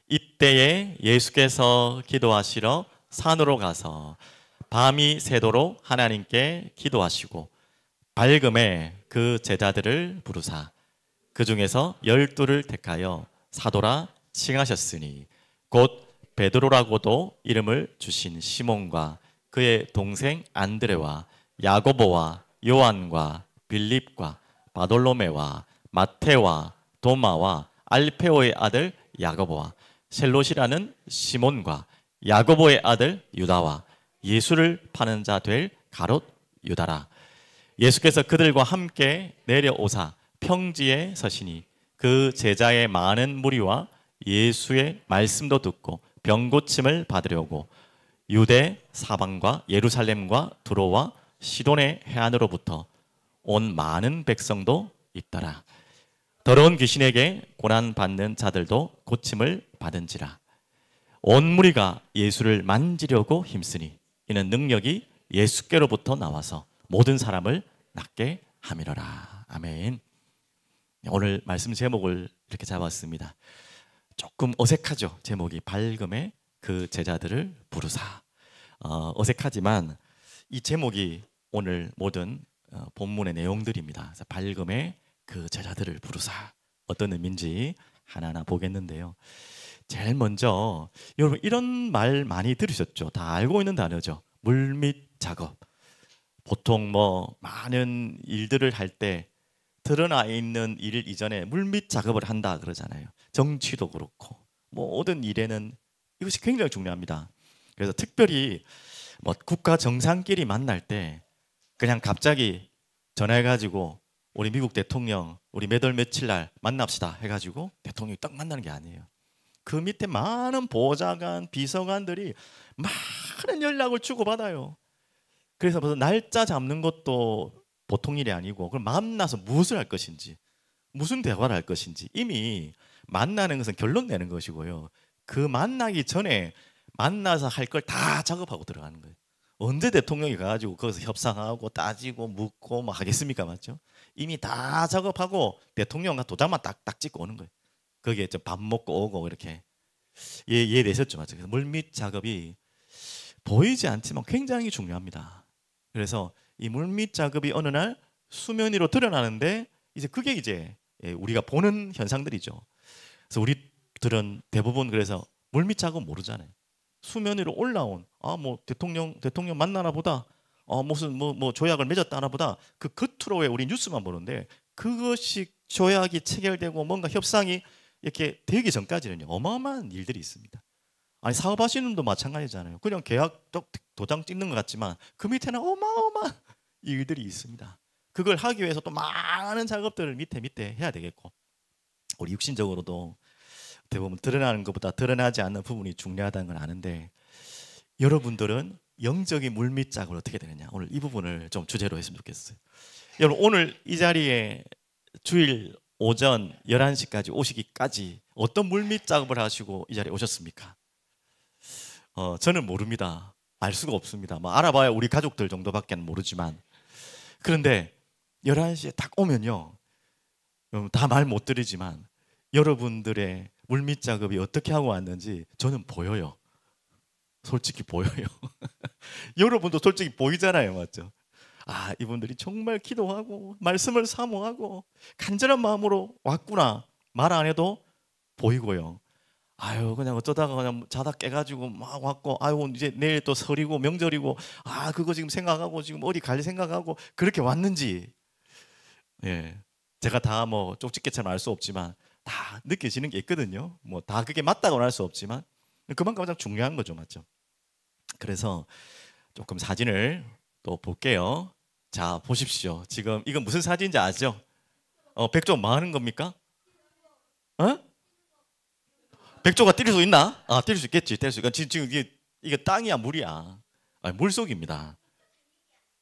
이때에 예수께서 기도하시러 산으로 가서 밤이 새도록 하나님께 기도하시고 밝음에 그 제자들을 부르사 그 중에서 12를 택하여 사도라 칭하셨으니 곧 베드로라고도 이름을 주신 시몬과 그의 동생 안드레와 야고보와 요한과 빌립과 바돌로메와 마테와 도마와 알페오의 아들 야고보와 셀롯이라는 시몬과 야고보의 아들 유다와 예수를 파는 자 될 가롯 유다라. 예수께서 그들과 함께 내려오사 평지에 서시니 그 제자의 많은 무리와 예수의 말씀도 듣고 병 고침을 받으려고 유대 사방과 예루살렘과 두로와 시돈의 해안으로부터 온 많은 백성도 있더라. 더러운 귀신에게 고난 받는 자들도 고침을 받은지라. 온 무리가 예수를 만지려고 힘쓰니 이는 능력이 예수께로부터 나와서 모든 사람을 낫게 함이로라. 아멘. 오늘 말씀 제목을 이렇게 잡았습니다. 조금 어색하죠. 제목이 밝음에 그 제자들을 부르사. 어색하지만 이 제목이 오늘 모든 본문의 내용들입니다. 그래서 밝음에 그 제자들을 부르사 어떤 의미인지 하나하나 보겠는데요. 제일 먼저 여러분 이런 말 많이 들으셨죠? 다 알고 있는 단어죠. 물밑 작업. 보통 뭐 많은 일들을 할 때 드러나 있는 일 이전에 물밑 작업을 한다 그러잖아요. 정치도 그렇고 모든 일에는 이것이 굉장히 중요합니다. 그래서 특별히 뭐 국가 정상끼리 만날 때 그냥 갑자기 전화해가지고 우리 미국 대통령 우리 몇 월 며칠 날 만납시다 해가지고 대통령이 딱 만나는 게 아니에요. 그 밑에 많은 보좌관, 비서관들이 많은 연락을 주고받아요. 그래서 벌써 날짜 잡는 것도 보통 일이 아니고 그럼 만나서 무엇을 할 것인지 무슨 대화를 할 것인지 이미 만나는 것은 결론 내는 것이고요. 그 만나기 전에 만나서 할 걸 다 작업하고 들어가는 거예요. 언제 대통령이 가가지고 거기서 협상하고 따지고 묻고 뭐 하겠습니까? 맞죠? 이미 다 작업하고 대통령과 도장만 딱딱 찍고 오는 거예요. 거기에 밥 먹고 오고 이렇게 이해되셨죠? 맞죠? 그래서 물밑 작업이 보이지 않지만 굉장히 중요합니다. 그래서 이 물밑 작업이 어느 날 수면 위로 드러나는데 이제 그게 이제 우리가 보는 현상들이죠. 그래서 우리들은 대부분 그래서 물밑 작업 모르잖아요. 수면 위로 올라온 뭐 대통령 만나나 보다. 무슨 뭐 조약을 맺었다나 보다. 그 겉으로의 우리 뉴스만 보는데 그것이 조약이 체결되고 뭔가 협상이 이렇게 되기 전까지는요. 어마어마한 일들이 있습니다. 아니 사업하시는 분도 마찬가지잖아요. 그냥 계약 도장 찍는 것 같지만 그 밑에는 어마어마한 일들이 있습니다. 그걸 하기 위해서 또 많은 작업들을 밑에 해야 되겠고 우리 육신적으로도 대부분 드러나는 것보다 드러나지 않는 부분이 중요하다는 걸 아는데 여러분들은 영적인 물밑 작업을 어떻게 되느냐 오늘 이 부분을 좀 주제로 했으면 좋겠어요. 여러분 오늘 이 자리에 주일 오전 11시까지 오시기까지 어떤 물밑 작업을 하시고 이 자리에 오셨습니까? 저는 모릅니다. 알 수가 없습니다. 뭐 알아봐야 우리 가족들 정도밖에 모르지만 그런데 11시에 딱 오면요 다 말 못 드리지만 여러분들의 물밑 작업이 어떻게 하고 왔는지 저는 보여요. 솔직히 보여요. 여러분도 솔직히 보이잖아요. 맞죠? 이분들이 정말 기도하고 말씀을 사모하고 간절한 마음으로 왔구나 말 안 해도 보이고요. 그냥 어쩌다가 그냥 자다 깨가지고 막 왔고 이제 내일 또 설이고 명절이고 그거 지금 생각하고 지금 어디 갈 생각하고 그렇게 왔는지 제가 다 뭐 쪽집게처럼 알 수 없지만 다 느껴지는 게 있거든요. 뭐 다 그게 맞다고는 할 수 없지만 그만큼 가장 중요한 거죠. 맞죠? 그래서 조금 사진을 또 볼게요. 자 보십시오. 지금 이건 무슨 사진인지 아죠? 백조 뭐 하는 겁니까? 백조가 뛸 수 있나? 뛸 수 있겠지. 뛸 수 있겠지. 지금 이게 땅이야 물이야? 물속입니다.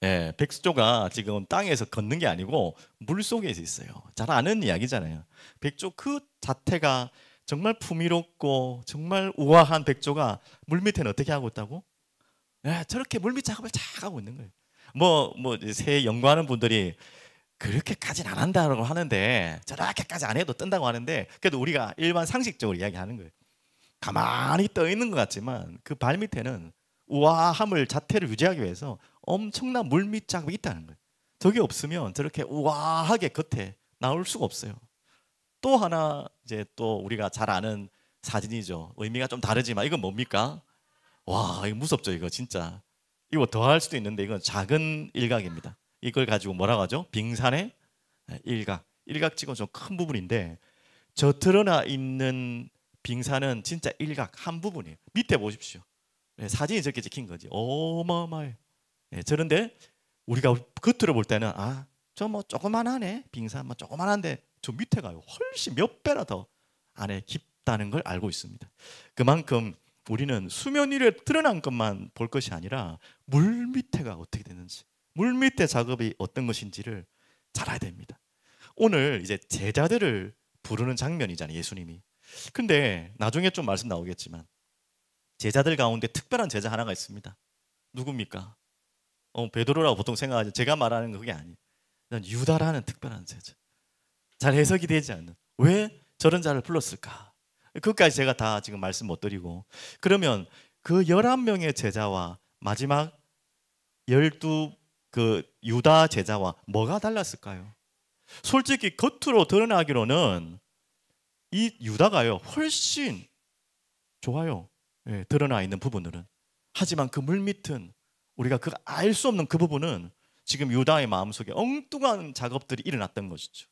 백조가 지금 땅에서 걷는 게 아니고 물속에 있어요. 잘 아는 이야기잖아요. 백조 그 자태가 정말 풍요롭고 정말 우아한 백조가 물 밑에는 어떻게 하고 있다고? 저렇게 물밑 작업을 잘 하고 있는 거예요. 새 연구하는 분들이 그렇게까지는 안 한다고 하는데 저렇게까지 안 해도 뜬다고 하는데 그래도 우리가 일반 상식적으로 이야기하는 거예요. 가만히 떠 있는 것 같지만 그 발 밑에는 우아함을 자태를 유지하기 위해서 엄청난 물밑 자국이 있다는 거예요. 저게 없으면 저렇게 우아하게 겉에 나올 수가 없어요. 또 하나 이제 또 우리가 잘 아는 사진이죠. 의미가 좀 다르지만 이건 뭡니까? 와, 이거 무섭죠. 이거 진짜 이거 더 할 수도 있는데 이건 작은 일각입니다. 이걸 가지고 뭐라고 하죠? 빙산의 일각. 일각지구 좀 큰 부분인데 저 드러나 있는 빙산은 진짜 일각 한 부분이에요. 밑에 보십시오. 사진이 저렇게 찍힌 거지. 어마어마해. 저런데 우리가 겉으로 볼 때는 저 뭐 조그만하네. 빙산 뭐 조그만한데 저 밑에 가요. 훨씬 몇 배나 더 안에 깊다는 걸 알고 있습니다. 그만큼 우리는 수면 위에 드러난 것만 볼 것이 아니라 물 밑에가 어떻게 되는지, 물 밑에 작업이 어떤 것인지를 잘 알아야 됩니다. 오늘 이제 제자들을 부르는 장면이잖아요, 예수님이. 근데 나중에 좀 말씀 나오겠지만 제자들 가운데 특별한 제자 하나가 있습니다. 누굽니까? 베드로라고 보통 생각하죠. 제가 말하는 거 그게 아니에요. 유다라는 특별한 제자. 잘 해석이 되지 않는. 왜 저런 자를 불렀을까? 그것까지 제가 다 지금 말씀 못 드리고, 그러면 그 11명의 제자와 마지막 12 그 유다 제자와 뭐가 달랐을까요? 솔직히 겉으로 드러나기로는 이 유다가요 훨씬 좋아요. 드러나 있는 부분들은. 하지만 그 물밑은 우리가 그 알 수 없는 그 부분은 지금 유다의 마음속에 엉뚱한 작업들이 일어났던 것이죠.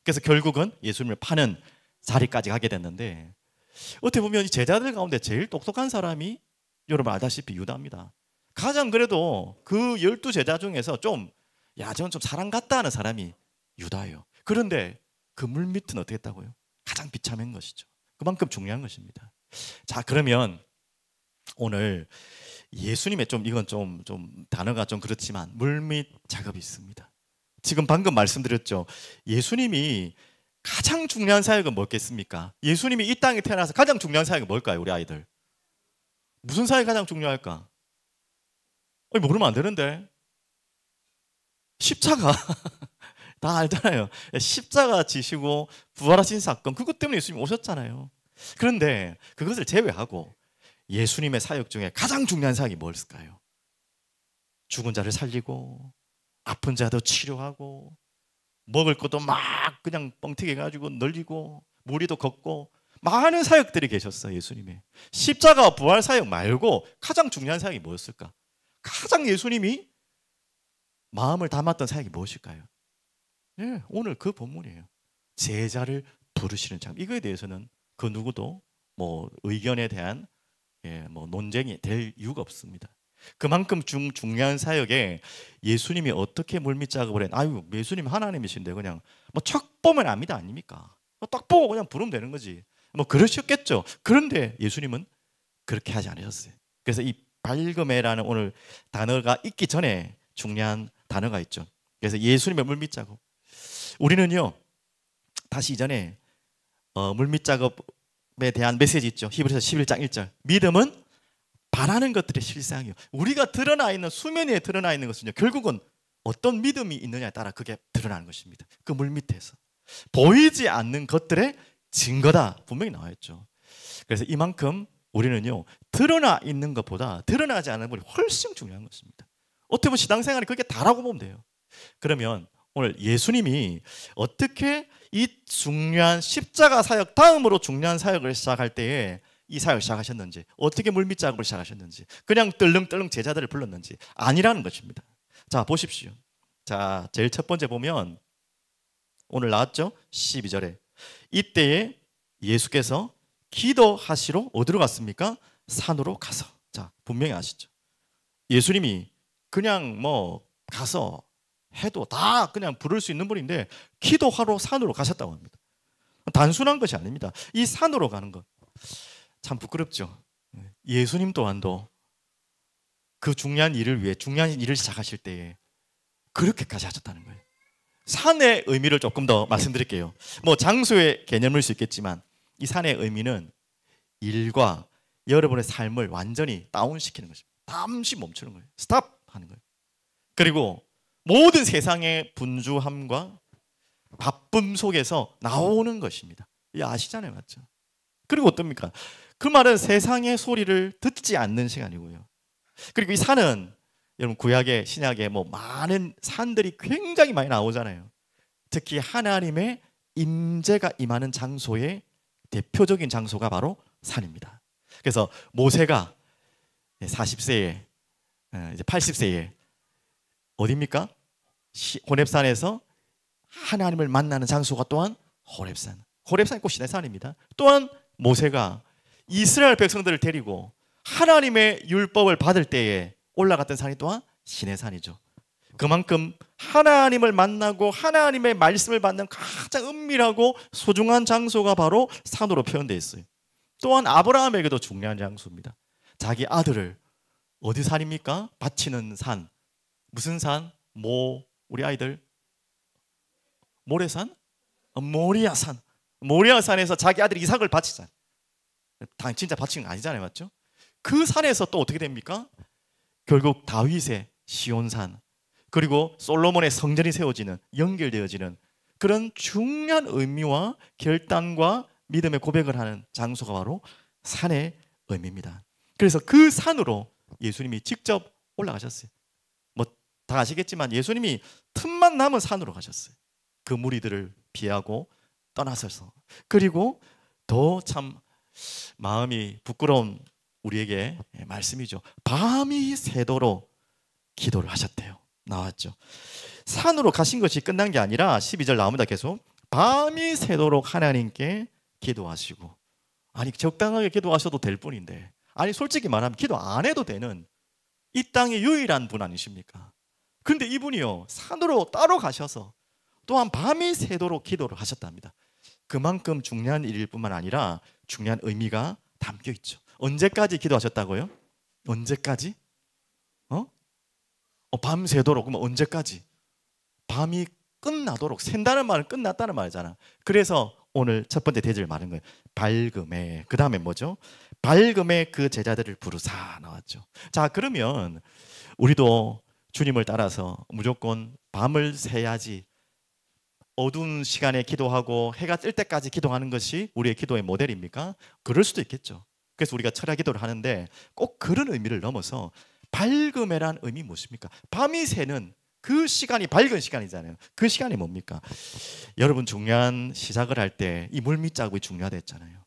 그래서 결국은 예수님을 파는 자리까지 가게 됐는데, 어떻게 보면 이 제자들 가운데 제일 똑똑한 사람이 여러분 알다시피 유다입니다. 가장 그래도 그 12제자 중에서 저는 좀 사람 같다 하는 사람이 유다예요. 그런데 그 물밑은 어떻게 했다고요? 가장 비참한 것이죠. 그만큼 중요한 것입니다. 자, 그러면 오늘 예수님의 이건 좀 단어가 좀 그렇지만 물밑 작업이 있습니다. 지금 방금 말씀드렸죠. 예수님이 가장 중요한 사역은 뭐겠습니까? 예수님이 이 땅에 태어나서 가장 중요한 사역이 뭘까요? 우리 아이들 무슨 사역이 가장 중요할까? 모르면 안 되는데. 십자가. 다 알잖아요. 십자가 지시고 부활하신 사건, 그것 때문에 예수님이 오셨잖아요. 그런데 그것을 제외하고 예수님의 사역 중에 가장 중요한 사역이 뭘까요? 죽은 자를 살리고 아픈 자도 치료하고 먹을 것도 막 그냥 뻥튀기 해가지고 늘리고 무리도 걷고 많은 사역들이 계셨어요. 예수님의 십자가 부활 사역 말고 가장 중요한 사역이 뭐였을까? 가장 예수님이 마음을 담았던 사역이 무엇일까요? 오늘 그 본문이에요. 제자를 부르시는 장. 이거에 대해서는 그 누구도 뭐 의견에 대한 뭐 논쟁이 될 이유가 없습니다. 그만큼 중요한 사역에 예수님이 어떻게 물밑 작업을 했? 예수님 하나님이신데 그냥 뭐 척 보면 압니다 아닙니까? 딱 보고 그냥 부르면 되는 거지. 뭐 그러셨겠죠. 그런데 예수님은 그렇게 하지 않으셨어요. 그래서 이 발금해라는 오늘 단어가 있기 전에 중요한 단어가 있죠. 그래서 예수님의 물밑 작업. 우리는요 다시 이전에 물밑 작업에 대한 메시지 있죠. 히브리서 11장 1절. 믿음은 바라는 것들의 실상이요. 우리가 드러나 있는 수면 위에 드러나 있는 것은요 결국은 어떤 믿음이 있느냐에 따라 그게 드러나는 것입니다. 그 물밑에서 보이지 않는 것들의 증거다 분명히 나와 있죠. 그래서 이만큼 우리는요 드러나 있는 것보다 드러나지 않은 부분이 훨씬 중요한 것입니다. 어떻게 보면 신앙생활이 그게 다라고 보면 돼요. 그러면 오늘 예수님이 어떻게 이 중요한 십자가 사역 다음으로 중요한 사역을 시작할 때에 이 사역을 시작하셨는지, 어떻게 물밑 작업을 시작하셨는지, 그냥 떨렁떨렁 제자들을 불렀는지 아니라는 것입니다. 자 보십시오. 자 제일 첫 번째 보면 오늘 나왔죠? 12절에 이때에 예수께서 기도하시러 어디로 갔습니까? 산으로 가서. 자 분명히 아시죠? 예수님이 그냥 뭐 가서 해도 다 그냥 부를 수 있는 분인데 기도하러 산으로 가셨다고 합니다. 단순한 것이 아닙니다. 이 산으로 가는 것 참 부끄럽죠. 예수님 또한도 그 중요한 일을 위해 중요한 일을 시작하실 때에 그렇게까지 하셨다는 거예요. 산의 의미를 조금 더 말씀드릴게요. 뭐 장소의 개념일 수 있겠지만 이 산의 의미는 일과 여러분의 삶을 완전히 다운시키는 것입니다. 잠시 멈추는 거예요. 스탑하는 거예요. 그리고 모든 세상의 분주함과 바쁨 속에서 나오는 것입니다. 이 아시잖아요, 맞죠? 그리고 어떻습니까? 그 말은 세상의 소리를 듣지 않는 시간이고요. 그리고 이 산은 여러분 구약에 신약에 뭐 많은 산들이 굉장히 많이 나오잖아요. 특히 하나님의 임재가 임하는 장소의 대표적인 장소가 바로 산입니다. 그래서 모세가 40세에 이제 80세에 어디입니까? 호렙산에서 하나님을 만나는 장소가 또한 호렙산. 호렙산이 꼭 시내산입니다. 또한 모세가 이스라엘 백성들을 데리고 하나님의 율법을 받을 때에 올라갔던 산이 또한 시내산이죠. 그만큼 하나님을 만나고 하나님의 말씀을 받는 가장 은밀하고 소중한 장소가 바로 산으로 표현되어 있어요. 또한 아브라함에게도 중요한 장소입니다. 자기 아들을 어디 산입니까? 바치는 산. 무슨 산? 우리 아이들 모래산? 모리아산. 모리아산에서 자기 아들 이삭을 바치잖아요. 진짜 바친 건 아니잖아요, 맞죠? 그 산에서 또 어떻게 됩니까? 결국 다윗의 시온산, 그리고 솔로몬의 성전이 세워지는, 연결되어지는 그런 중요한 의미와 결단과 믿음의 고백을 하는 장소가 바로 산의 의미입니다. 그래서 그 산으로 예수님이 직접 올라가셨어요. 뭐 다 아시겠지만 예수님이 틈만 남은 산으로 가셨어요. 그 무리들을 피하고 떠나서서. 그리고 더 참 마음이 부끄러운 우리에게 말씀이죠. 밤이 새도록 기도를 하셨대요. 나왔죠. 산으로 가신 것이 끝난 게 아니라 12절 나옵니다. 계속 밤이 새도록 하나님께 기도하시고. 아니 적당하게 기도하셔도 될 뿐인데, 아니 솔직히 말하면 기도 안 해도 되는 이 땅의 유일한 분 아니십니까? 근데 이분이요 산으로 따로 가셔서 또한 밤이 새도록 기도를 하셨답니다. 그만큼 중요한 일일 뿐만 아니라 중요한 의미가 담겨 있죠. 언제까지 기도하셨다고요? 언제까지? 밤새도록. 그러면 언제까지? 밤이 끝나도록. 샌다는 말은 끝났다는 말이잖아. 그래서 오늘 첫 번째 대절을 말한 거예요. 밝음에. 그 다음에 뭐죠? 밝음에 그 제자들을 부르사 나왔죠. 자, 그러면 우리도 주님을 따라서 무조건 밤을 새야지, 어두운 시간에 기도하고 해가 뜰 때까지 기도하는 것이 우리의 기도의 모델입니까? 그럴 수도 있겠죠. 그래서 우리가 철야 기도를 하는데 꼭 그런 의미를 넘어서 밝음에란 의미 무엇입니까? 밤이 새는 그 시간이 밝은 시간이잖아요. 그 시간이 뭡니까? 여러분 중요한 시작을 할 때 이 물밑작업이 중요하다 했잖아요.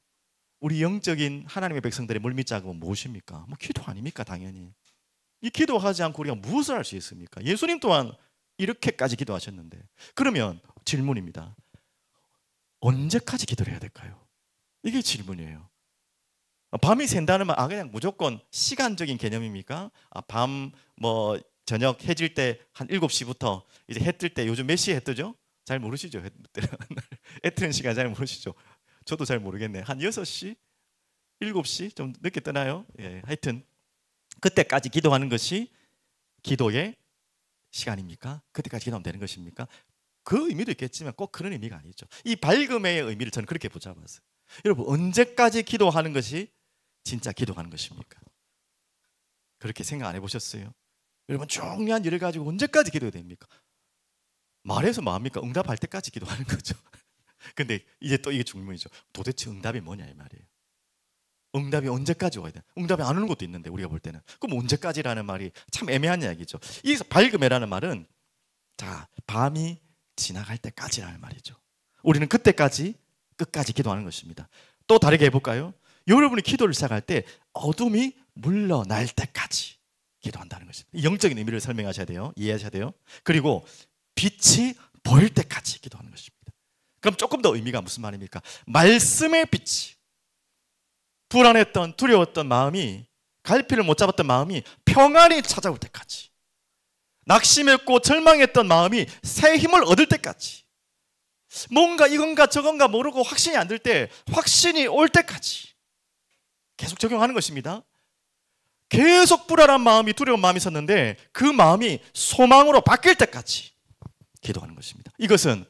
우리 영적인 하나님의 백성들의 물밑작업은 무엇입니까? 뭐 기도 아닙니까? 당연히. 이 기도하지 않고 우리가 무엇을 할 수 있습니까? 예수님 또한 이렇게까지 기도하셨는데. 그러면 질문입니다. 언제까지 기도를 해야 될까요? 이게 질문이에요. 밤이 샌다는 말, 그냥 무조건 시간적인 개념입니까? 밤 저녁 해질 때 한 7시부터 이제 해 뜰 때, 요즘 몇 시에 해 뜨죠? 잘 모르시죠? 해 뜨는 시간 잘 모르시죠? 저도 잘 모르겠네. 한 6시? 7시? 좀 늦게 뜨나요? 예, 하여튼 그때까지 기도하는 것이 기도의 시간입니까? 그때까지 기도하면 되는 것입니까? 그 의미도 있겠지만 꼭 그런 의미가 아니죠. 이 밝음의 의미를 저는 그렇게 붙잡았어요. 여러분 언제까지 기도하는 것이 진짜 기도하는 것입니까? 그렇게 생각 안 해보셨어요? 여러분 중요한 일을 가지고 언제까지 기도해야 됩니까? 말해서 뭐합니까? 응답할 때까지 기도하는 거죠. 근데 이제 또 이게 질문이죠. 도대체 응답이 뭐냐 이 말이에요. 응답이 언제까지 와야 돼? 응답이 안 오는 것도 있는데 우리가 볼 때는. 그럼 언제까지라는 말이 참 애매한 이야기죠. 이 밝음이라는 말은 자 밤이 지나갈 때까지라는 말이죠. 우리는 그때까지 끝까지 기도하는 것입니다. 또 다르게 해볼까요? 여러분이 기도를 시작할 때 어둠이 물러날 때까지 기도한다는 것입니다. 영적인 의미를 설명하셔야 돼요. 이해하셔야 돼요. 그리고 빛이 보일 때까지 기도하는 것입니다. 그럼 조금 더 의미가 무슨 말입니까? 말씀의 빛이, 불안했던 두려웠던 마음이, 갈피를 못 잡았던 마음이 평안이 찾아올 때까지, 낙심했고 절망했던 마음이 새 힘을 얻을 때까지, 뭔가 이건가 저건가 모르고 확신이 안 들 때 확신이 올 때까지 계속 적용하는 것입니다. 계속 불안한 마음이, 두려운 마음이 있었는데 그 마음이 소망으로 바뀔 때까지 기도하는 것입니다. 이것은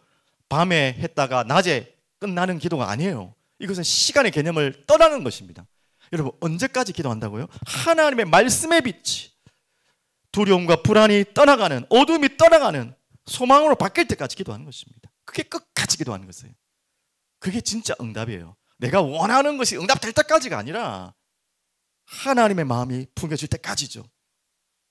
밤에 했다가 낮에 끝나는 기도가 아니에요. 이것은 시간의 개념을 떠나는 것입니다. 여러분 언제까지 기도한다고요? 하나님의 말씀의 빛이 두려움과 불안이 떠나가는, 어둠이 떠나가는 소망으로 바뀔 때까지 기도하는 것입니다. 그게 끝까지 기도하는 것이에요. 그게 진짜 응답이에요. 내가 원하는 것이 응답될 때까지가 아니라 하나님의 마음이 풍겨질 때까지죠.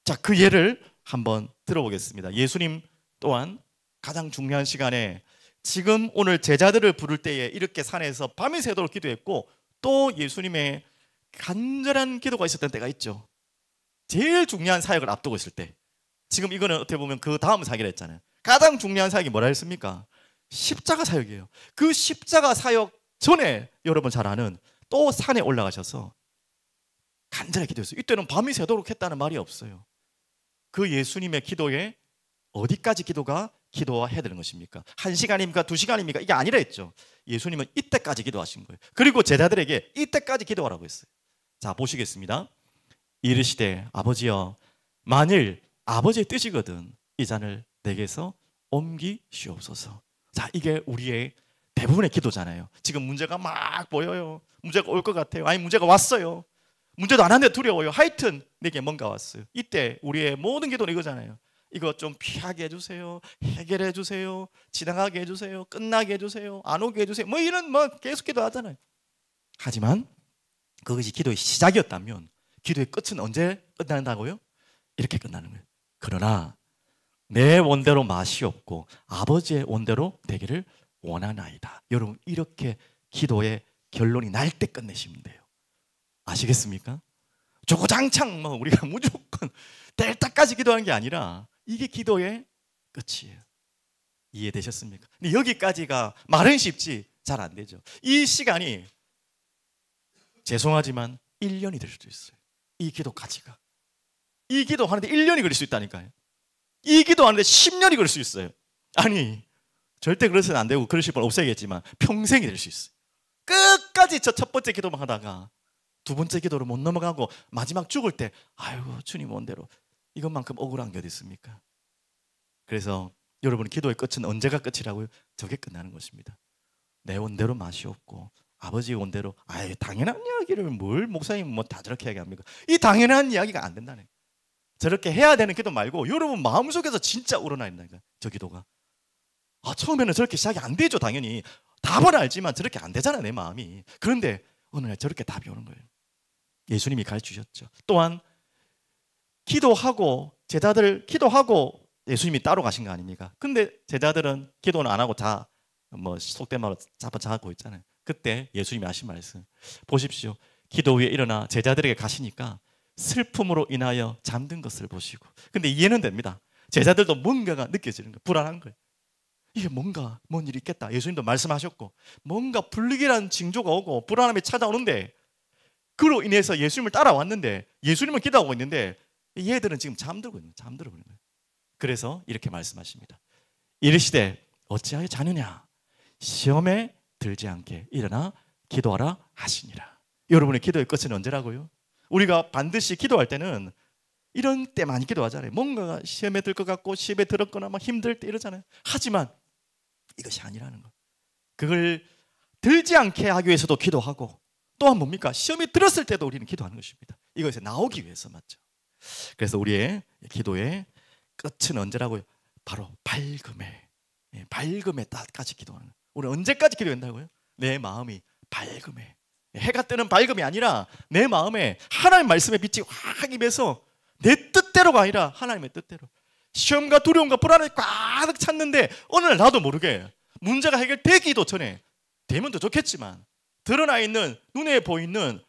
자, 그 예를 한번 들어보겠습니다. 예수님 또한 가장 중요한 시간에 지금 오늘 제자들을 부를 때에 이렇게 산에서 밤이 새도록 기도했고, 또 예수님의 간절한 기도가 있었던 때가 있죠. 제일 중요한 사역을 앞두고 있을 때. 지금 이거는 어떻게 보면 그 다음 사역이라 했잖아요. 가장 중요한 사역이 뭐라 했습니까? 십자가 사역이에요. 그 십자가 사역 전에 여러분 잘 아는 또 산에 올라가셔서 간절하게 기도했어요. 이때는 밤이 새도록 했다는 말이 없어요. 그 예수님의 기도에 어디까지 기도해야 되는 것입니까? 1시간입니까? 2시간입니까? 이게 아니라 했죠. 예수님은 이때까지 기도하신 거예요. 그리고 제자들에게 이때까지 기도하라고 했어요. 자, 보시겠습니다. 이르시되 아버지여, 만일 아버지의 뜻이거든 이 잔을 내게서 옮기시옵소서. 자, 이게 우리의 대부분의 기도잖아요. 지금 문제가 막 보여요. 문제가 올 것 같아요. 아니, 문제가 왔어요. 문제도 안 하는데 두려워요. 하여튼 내게 뭔가 왔어요. 이때 우리의 모든 기도는 이거잖아요. 이거 좀 피하게 해주세요. 해결해 주세요. 지나가게 해주세요. 끝나게 해주세요. 안 오게 해주세요. 뭐 이런 계속 기도하잖아요. 하지만 그것이 기도의 시작이었다면 기도의 끝은 언제 끝난다고요? 이렇게 끝나는 거예요. 그러나 내 원대로 맛이 없고 아버지의 원대로 되기를 원하나이다. 여러분, 이렇게 기도의 결론이 날 때 끝내시면 돼요. 아시겠습니까? 조고장창 우리가 무조건 될 때까지 기도하는 게 아니라 이게 기도의 끝이에요. 이해되셨습니까? 근데 여기까지가 말은 쉽지 잘 안 되죠. 이 시간이 죄송하지만 1년이 될 수도 있어요. 이 기도까지가. 이 기도하는데 1년이 걸릴 수 있다니까요. 이 기도하는데 10년이 걸릴 수 있어요. 아니, 절대 그러서는 안 되고 그러실 분 없어야겠지만 평생이 될 수 있어요. 끝까지 저 첫 번째 기도만 하다가 두 번째 기도로 못 넘어가고 마지막 죽을 때 아이고 주님 원대로, 이것만큼 억울한 게 어디 있습니까? 그래서 여러분, 기도의 끝은 언제가 끝이라고요? 저게 끝나는 것입니다. 내 원대로 맛이 없고 아버지의 원대로. 아유, 당연한 이야기를 뭘 목사님 다 저렇게 얘기합니까? 이 당연한 이야기가 안 된다네. 저렇게 해야 되는 기도 말고 여러분 마음속에서 진짜 우러나 있다니까, 저 기도가. 처음에는 저렇게 시작이 안 되죠. 당연히 답은 알지만 저렇게 안 되잖아요, 내 마음이. 그런데 어느 날 저렇게 답이 오는 거예요. 예수님이 가르치셨죠. 또한 제자들 기도하고 예수님이 따로 가신 거 아닙니까? 근데 제자들은 기도는 안 하고 속된 말로 자고 있잖아요. 그때 예수님이 하신 말씀 보십시오. 기도 위에 일어나 제자들에게 가시니까 슬픔으로 인하여 잠든 것을 보시고. 근데 이해는 됩니다. 제자들도 뭔가가 느껴지는 거예요. 불안한 거예요. 이게 뭔 일이 있겠다. 예수님도 말씀하셨고 뭔가 불길한 징조가 오고 불안함이 찾아오는데, 그로 인해서 예수님을 따라왔는데 예수님은 기도하고 있는데 얘들은 지금 잠들고 있는 거예요. 그래서 이렇게 말씀하십니다. 이르시되 어찌하여 자느냐, 시험에 들지 않게 일어나 기도하라 하시니라. 여러분의 기도의 끝은 언제라고요? 우리가 반드시 기도할 때는 이런 때 많이 기도하잖아요. 뭔가가 시험에 들 것 같고 시험에 들었거나 힘들 때 이러잖아요. 하지만 이것이 아니라는 거. 그걸 들지 않게 하기 위해서도 기도하고, 또한 뭡니까? 시험이 들었을 때도 우리는 기도하는 것입니다. 이것에 나오기 위해서, 맞죠? 그래서 우리의 기도의 끝은 언제라고요? 바로 밝음에. 밝음에 따까지 기도하는 거예요. 우리 언제까지 기도한다고요? 내 마음이 밝음에. 해가 뜨는 밝음이 아니라 내 마음에 하나님 말씀의 빛이 확 임해서 내 뜻대로가 아니라 하나님의 뜻대로. 시험과 두려움과 불안을 꽉 찼는데 어느 날 나도 모르게 문제가 해결되기도 전에, 되면 더 좋겠지만 드러나 있는 눈에 보이는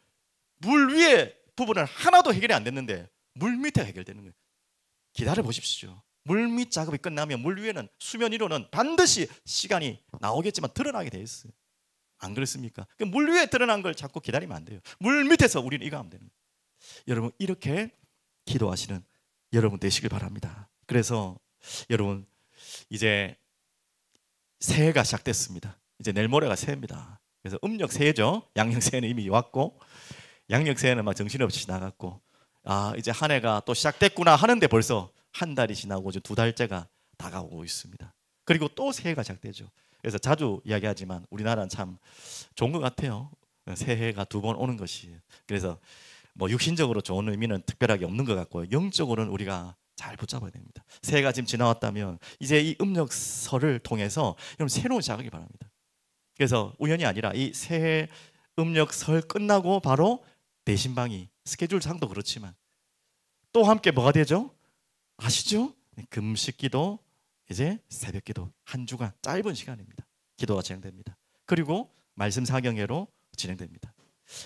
물 위의 부분은 하나도 해결이 안 됐는데 물 밑에 해결되는 거예요. 기다려 보십시오. 물 밑 작업이 끝나면 물 위에는, 수면 위로는 반드시 시간이 나오겠지만 드러나게 돼 있어요. 안 그렇습니까? 물 위에 드러난 걸 자꾸 기다리면 안 돼요. 물 밑에서 우리는 이거 하면 되는 거예요. 여러분, 이렇게 기도하시는 여러분 되시길 바랍니다. 그래서 여러분, 이제 새해가 시작됐습니다. 이제 내일 모레가 새해입니다. 그래서 음력 새해죠. 양력 새해는 이미 왔고, 양력 새해는 정신없이 나갔고, 이제 한 해가 또 시작됐구나 하는데 벌써 한 달이 지나고 이제 2달째가 다가오고 있습니다. 그리고 또 새해가 시작되죠. 그래서 자주 이야기하지만 우리나라는 참 좋은 것 같아요. 새해가 2번 오는 것이. 그래서 육신적으로 좋은 의미는 특별하게 없는 것 같고요. 영적으로는 우리가 잘 붙잡아야 됩니다. 새해가 지금 지나왔다면 이제 이 음력설을 통해서 여러분 새로운 시작하기 바랍니다. 그래서 우연이 아니라 이 새해 음력설 끝나고 바로 대신방이 스케줄상도 그렇지만 또 함께 뭐가 되죠? 아시죠? 금식기도 이제 새벽기도 한 주간 짧은 시간입니다. 기도가 진행됩니다. 그리고 말씀 사경회로 진행됩니다.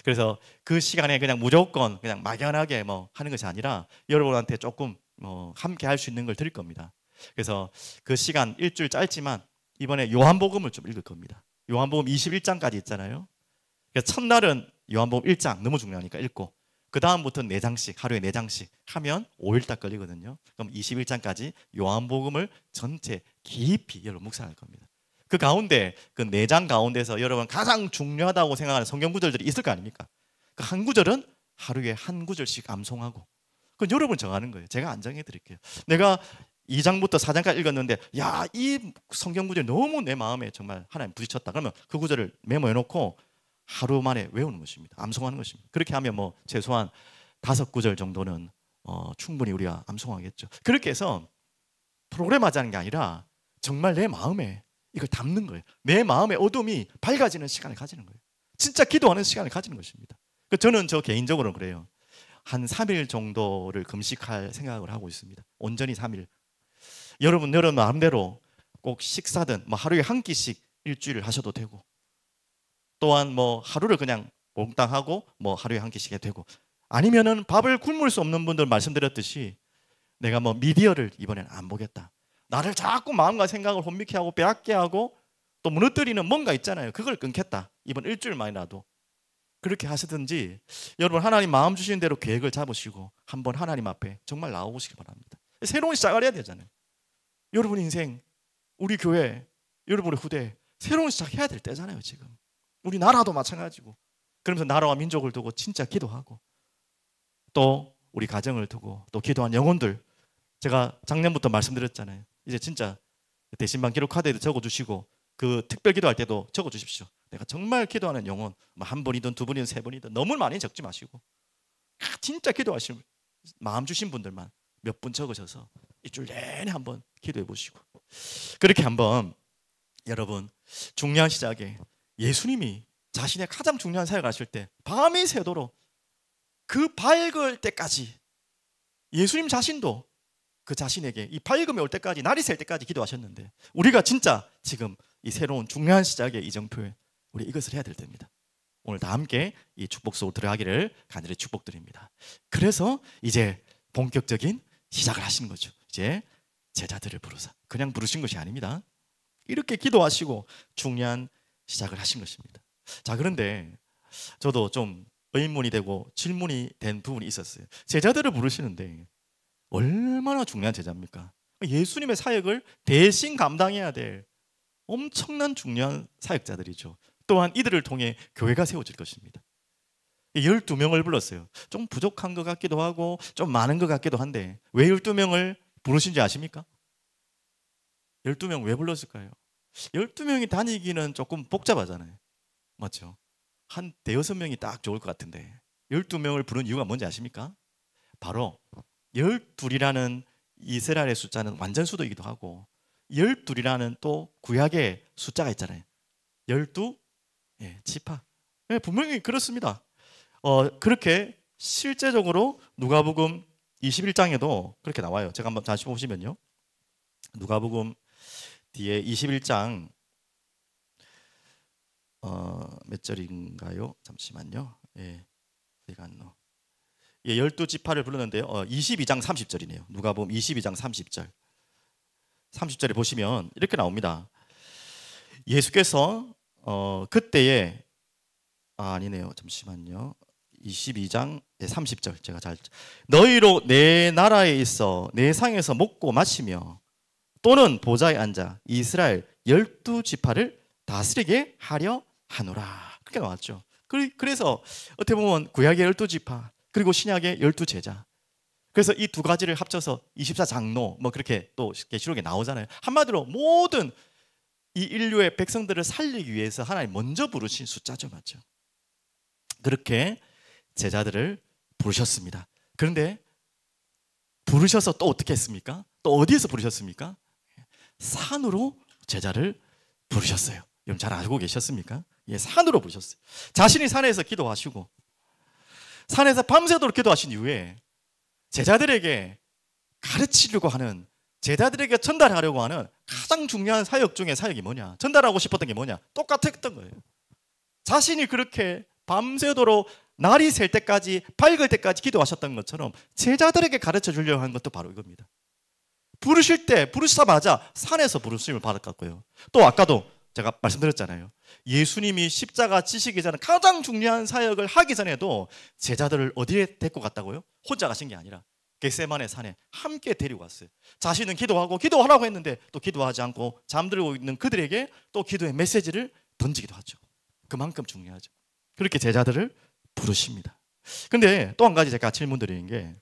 그래서 그 시간에 그냥 무조건 그냥 막연하게 뭐 하는 것이 아니라 여러분한테 조금 함께 할 수 있는 걸 드릴 겁니다. 그래서 그 시간 일주일 짧지만 이번에 요한복음을 좀 읽을 겁니다. 요한복음 21장까지 있잖아요. 그래서 첫날은 요한복음 1장 너무 중요하니까 읽고 그 다음부터는 4장씩 하루에 4장씩 하면 5일 딱 걸리거든요. 그럼 21장까지 요한복음을 전체 깊이 여러분 묵상할 겁니다. 그 가운데 그 4장 가운데서 여러분 가장 중요하다고 생각하는 성경 구절들이 있을 거 아닙니까? 그 한 구절은 하루에 한 구절씩 암송하고 그건 여러분 정하는 거예요. 제가 안 정해 드릴게요. 내가 2장부터 4장까지 읽었는데 야, 이 성경 구절이 너무 내 마음에 정말 하나님 부딪혔다. 그러면 그 구절을 메모해 놓고 하루 만에 외우는 것입니다. 암송하는 것입니다. 그렇게 하면 뭐 최소한 5구절 정도는 충분히 우리가 암송하겠죠. 그렇게 해서 프로그램 하자는 게 아니라 정말 내 마음에 이걸 담는 거예요. 내 마음의 어둠이 밝아지는 시간을 가지는 거예요. 진짜 기도하는 시간을 가지는 것입니다. 저는 저 개인적으로 그래요. 한 3일 정도를 금식할 생각을 하고 있습니다. 온전히 3일. 여러분 마음대로 꼭 식사든 뭐 하루에 한 끼씩 일주일을 하셔도 되고 또한 뭐 하루를 그냥 몽땅 하고 뭐 하루에 한 끼씩 해도 되고 아니면은 밥을 굶을 수 없는 분들 말씀드렸듯이 내가 뭐 미디어를 이번에는 안 보겠다. 나를 자꾸 마음과 생각을 혼미케 하고 빼앗게 하고 또 무너뜨리는 뭔가 있잖아요. 그걸 끊겠다. 이번 일주일만이라도 그렇게 하시든지 여러분 하나님 마음 주시는 대로 계획을 잡으시고 한번 하나님 앞에 정말 나오시길 바랍니다. 새로운 시작을 해야 되잖아요. 여러분 인생, 우리 교회, 여러분의 후대 새로운 시작해야 될 때잖아요. 지금 우리 나라도 마찬가지고 그러면서 나라와 민족을 두고 진짜 기도하고 또 우리 가정을 두고 또 기도한 영혼들 제가 작년부터 말씀드렸잖아요. 이제 진짜 대신방 기록 카드에도 적어주시고 그 특별 기도할 때도 적어주십시오. 내가 정말 기도하는 영혼 뭐 한 분이든 두 분이든 세 분이든 너무 많이 적지 마시고 진짜 기도하실 마음 주신 분들만 몇 분 적으셔서 일주일 내내 한번 기도해 보시고 그렇게 한번 여러분 중요한 시작에 예수님이 자신의 가장 중요한 사역을 하실 때 밤이 새도록 그 밝을 때까지 예수님 자신도 그 자신에게 이 밝음이 올 때까지 날이 셀 때까지 기도하셨는데 우리가 진짜 지금 이 새로운 중요한 시작의 이정표에 우리 이것을 해야 될 때입니다. 오늘 다 함께 이 축복 속으로 들어가기를 간절히 축복드립니다. 그래서 이제 본격적인 시작을 하시는 거죠. 이제 제자들을 부르사 그냥 부르신 것이 아닙니다. 이렇게 기도하시고 중요한 시작을 하신 것입니다. 자, 그런데 저도 좀 의문이 되고 질문이 된 부분이 있었어요. 제자들을 부르시는데 얼마나 중요한 제자입니까? 예수님의 사역을 대신 감당해야 될 엄청난 중요한 사역자들이죠. 또한 이들을 통해 교회가 세워질 것입니다. 12명을 불렀어요. 좀 부족한 것 같기도 하고 좀 많은 것 같기도 한데 왜 12명을 부르신지 아십니까? 12명 왜 불렀을까요? 12명이 다니기는 조금 복잡하잖아요. 맞죠? 한 대여섯 명이 딱 좋을 것 같은데 12명을 부른 이유가 뭔지 아십니까? 바로 12이라는 이스라엘의 숫자는 완전 수도이기도 하고 12이라는 또 구약의 숫자가 있잖아요. 12 지파. 분명히 그렇습니다. 그렇게 실제적으로 누가복음 21장에도 그렇게 나와요. 제가 한번 다시 보시면요. 누가복음 뒤에 21장 몇 절인가요? 잠시만요. 제가 12지파를 부르는데요. 22장 30절이네요. 누가복음 22장 30절. 30절에 보시면 이렇게 나옵니다. 예수께서 그때에 아니네요. 잠시만요. 22장 30절 제가 잘 너희로 내 나라에 있어 내 상에서 먹고 마시며 또는 보좌에 앉아 이스라엘 12지파를 다스리게 하려 하노라. 그렇게 나왔죠. 그래서 어떻게 보면 구약의 12지파 그리고 신약의 12제자. 그래서 이 두 가지를 합쳐서 24장로 뭐 그렇게 또 계시록에 나오잖아요. 한마디로 모든 이 인류의 백성들을 살리기 위해서 하나님 먼저 부르신 숫자죠. 맞죠? 그렇게 제자들을 부르셨습니다. 그런데 부르셔서 또 어떻게 했습니까? 또 어디에서 부르셨습니까? 산으로 제자를 부르셨어요. 여러분 잘 알고 계셨습니까? 예, 산으로 부르셨어요. 자신이 산에서 기도하시고 산에서 밤새도록 기도하신 이후에 제자들에게 가르치려고 하는, 제자들에게 전달하려고 하는 가장 중요한 사역 중에 사역이 뭐냐? 전달하고 싶었던 게 뭐냐? 똑같았던 거예요. 자신이 그렇게 밤새도록 날이 셀 때까지, 밝을 때까지 기도하셨던 것처럼 제자들에게 가르쳐 주려고 하는 것도 바로 이겁니다. 부르실 때, 부르시자마자 산에서 부르심을 받았고요. 또 아까도 제가 말씀드렸잖아요. 예수님이 십자가 지시기 전에 가장 중요한 사역을 하기 전에도 제자들을 어디에 데리고 갔다고요? 혼자 가신 게 아니라 겟세마네 산에 함께 데리고 갔어요. 자신은 기도하고 기도하라고 했는데 또 기도하지 않고 잠들고 있는 그들에게 또 기도의 메시지를 던지기도 하죠. 그만큼 중요하죠. 그렇게 제자들을 부르십니다. 근데 또 한 가지 제가 질문 드리는 게,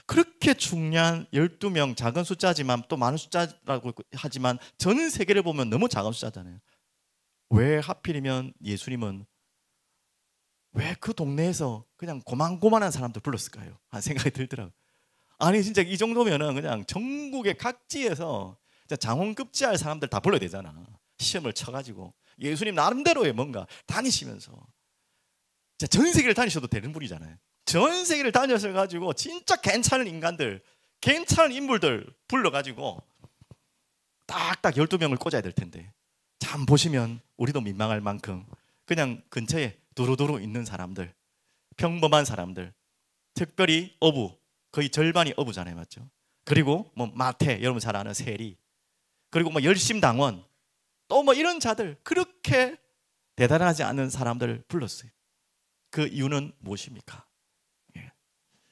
그렇게 중요한 12명, 작은 숫자지만 또 많은 숫자라고 하지만 전 세계를 보면 너무 작은 숫자잖아요. 왜 하필이면 예수님은 왜 그 동네에서 그냥 고만고만한 사람들 불렀을까요? 하는 생각이 들더라고요. 아니 진짜 이 정도면은 그냥 전국의 각지에서 장원급제할 사람들 다 불러야 되잖아. 시험을 쳐가지고 예수님 나름대로의 뭔가 다니시면서 전 세계를 다니셔도 되는 분이잖아요. 전 세계를 다녀셔가지고 진짜 괜찮은 인간들, 괜찮은 인물들 불러가지고 딱딱 12명을 꽂아야 될 텐데, 참 보시면 우리도 민망할 만큼 그냥 근처에 두루두루 있는 사람들, 평범한 사람들, 특별히 어부, 거의 절반이 어부잖아요, 맞죠? 그리고 뭐 마태, 여러분 잘 아는 세리, 그리고 뭐 열심당원, 또 뭐 이런 자들, 그렇게 대단하지 않은 사람들을 불렀어요. 그 이유는 무엇입니까?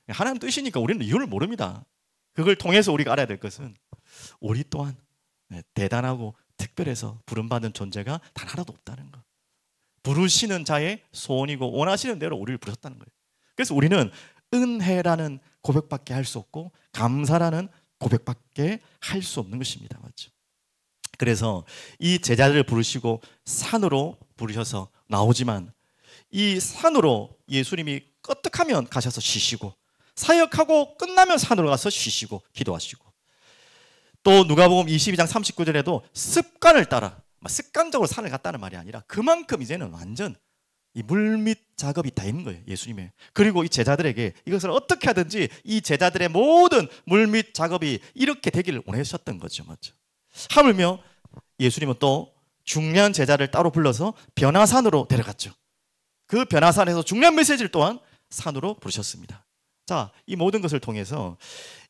하나님 뜻이니까 우리는 이유를 모릅니다. 그걸 통해서 우리가 알아야 될 것은 우리 또한 대단하고 특별해서 부름받은 존재가 단 하나도 없다는 것. 부르시는 자의 소원이고 원하시는 대로 우리를 부르셨다는 거예요. 그래서 우리는 은혜라는 고백밖에 할 수 없고 감사라는 고백밖에 할 수 없는 것입니다. 맞죠? 그래서 이 제자들을 부르시고 산으로 부르셔서 나오지만, 이 산으로 예수님이 끄떡하면 가셔서 쉬시고, 사역하고 끝나면 산으로 가서 쉬시고 기도하시고, 또 누가복음 22장 39절에도 습관을 따라, 습관적으로 산을 갔다는 말이 아니라 그만큼 이제는 완전 이 물밑 작업이 다 있는 거예요, 예수님의. 그리고 이 제자들에게 이것을 어떻게 하든지 이 제자들의 모든 물밑 작업이 이렇게 되기를 원하셨던 거죠, 맞죠? 하물며 예수님은 또 중요한 제자를 따로 불러서 변화산으로 데려갔죠. 그 변화산에서 중요한 메시지를 또한 산으로 부르셨습니다. 자, 이 모든 것을 통해서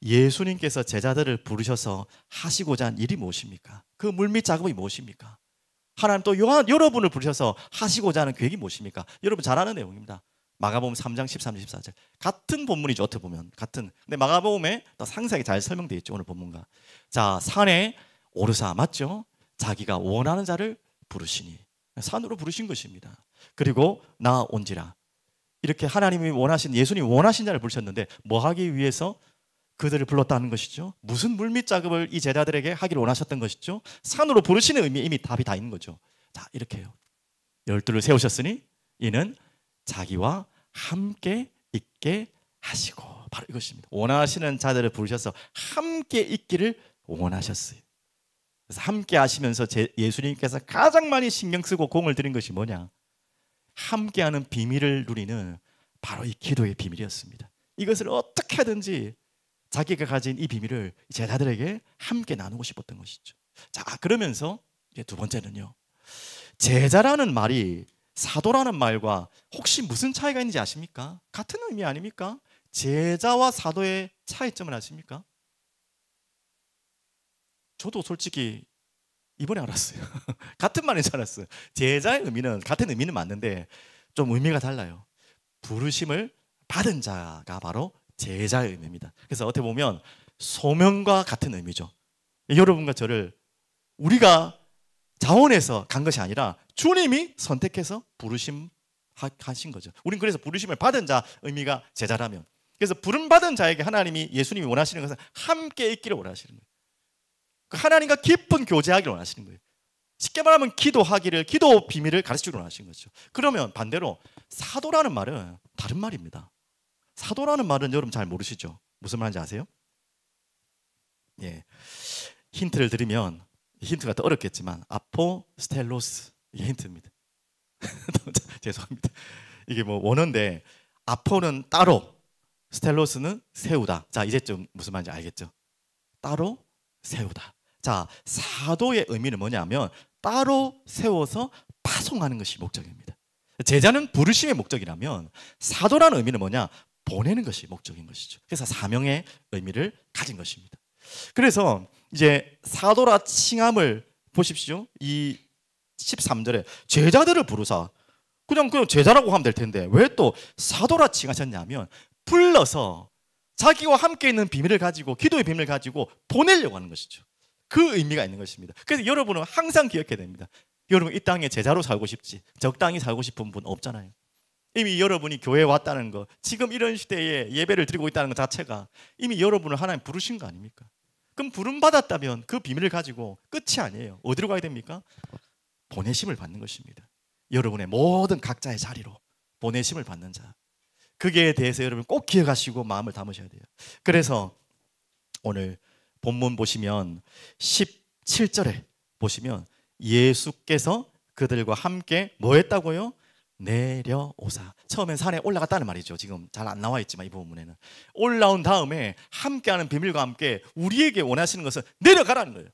예수님께서 제자들을 부르셔서 하시고자 한 일이 무엇입니까? 그 물밑 작업이 무엇입니까? 하나님 또 여러분을 부르셔서 하시고자 하는 계획이 무엇입니까? 여러분 잘 아는 내용입니다. 마가복음 3장 13, 14절. 같은 본문이죠, 어떻게 보면. 근데 마가복음에 더 상세하게 잘 설명되어 있죠, 오늘 본문과. 자, 산에 오르사, 맞죠? 자기가 원하는 자를 부르시니. 산으로 부르신 것입니다. 그리고 나 온지라. 이렇게 하나님이 원하신, 예수님이 원하신 자를 부르셨는데 뭐 하기 위해서 그들을 불렀다는 것이죠? 무슨 물밑 작업을 이 제자들에게 하기를 원하셨던 것이죠? 산으로 부르시는 의미, 이미 답이 다 있는 거죠. 자, 이렇게 해요. 12를 세우셨으니 이는 자기와 함께 있게 하시고, 바로 이것입니다. 원하시는 자들을 부르셔서 함께 있기를 원하셨어요. 그래서 함께 하시면서 예수님께서 가장 많이 신경 쓰고 공을 들인 것이 뭐냐? 함께하는 비밀을 누리는 바로 이 기도의 비밀이었습니다. 이것을 어떻게 하든지 자기가 가진 이 비밀을 제자들에게 함께 나누고 싶었던 것이죠. 자, 그러면서 이제 두 번째는요, 제자라는 말이 사도라는 말과 혹시 무슨 차이가 있는지 아십니까? 같은 의미 아닙니까? 제자와 사도의 차이점을 아십니까? 저도 솔직히 이번에 알았어요. 같은 말인 줄 알았어요. 제자의 의미는, 같은 의미는 맞는데 좀 의미가 달라요. 부르심을 받은 자가 바로 제자의 의미입니다. 그래서 어떻게 보면 소명과 같은 의미죠. 여러분과 저를 우리가 자원해서 간 것이 아니라 주님이 선택해서 부르심 하신 거죠. 우린 그래서 부르심을 받은 자 의미가 제자라면, 그래서 부름 받은 자에게 하나님이, 예수님이 원하시는 것은 함께 있기를 원하시는 거예요. 하나님과 깊은 교제하기를 원하시는 거예요. 쉽게 말하면 기도하기를, 기도 비밀을 가르치기를 원하시는 거죠. 그러면 반대로 사도라는 말은 다른 말입니다. 사도라는 말은 여러분 잘 모르시죠? 무슨 말인지 아세요? 예, 힌트를 드리면, 힌트가 더 어렵겠지만 아포스텔로스, 이게 힌트입니다. 죄송합니다. 이게 뭐 원어인데 아포는 따로, 스텔로스는 세우다. 자, 이제 좀 무슨 말인지 알겠죠? 따로 세우다. 자, 사도의 의미는 뭐냐면 따로 세워서 파송하는 것이 목적입니다. 제자는 부르심의 목적이라면 사도라는 의미는 뭐냐? 보내는 것이 목적인 것이죠. 그래서 사명의 의미를 가진 것입니다. 그래서 이제 사도라 칭함을 보십시오. 이 13절에 제자들을 부르사, 그냥 제자라고 하면 될 텐데 왜 또 사도라 칭하셨냐면 불러서 자기와 함께 있는 비밀을 가지고, 기도의 비밀을 가지고 보내려고 하는 것이죠. 그 의미가 있는 것입니다. 그래서 여러분은 항상 기억해야 됩니다. 여러분 이 땅에 제자로 살고 싶지 적당히 살고 싶은 분 없잖아요. 이미 여러분이 교회에 왔다는 거, 지금 이런 시대에 예배를 드리고 있다는 것 자체가 이미 여러분을 하나님 부르신 거 아닙니까? 그럼 부름받았다면 그 비밀을 가지고 끝이 아니에요. 어디로 가야 됩니까? 보내심을 받는 것입니다. 여러분의 모든 각자의 자리로 보내심을 받는 자, 그게 대해서 여러분 꼭 기억하시고 마음을 담으셔야 돼요. 그래서 오늘 본문 보시면 17절에 보시면 예수께서 그들과 함께 뭐 했다고요? 내려오사. 처음엔 산에 올라갔다는 말이죠. 지금 잘 안 나와 있지만 이 부분에는 올라온 다음에 함께하는 비밀과 함께 우리에게 원하시는 것은 내려가라는 거예요.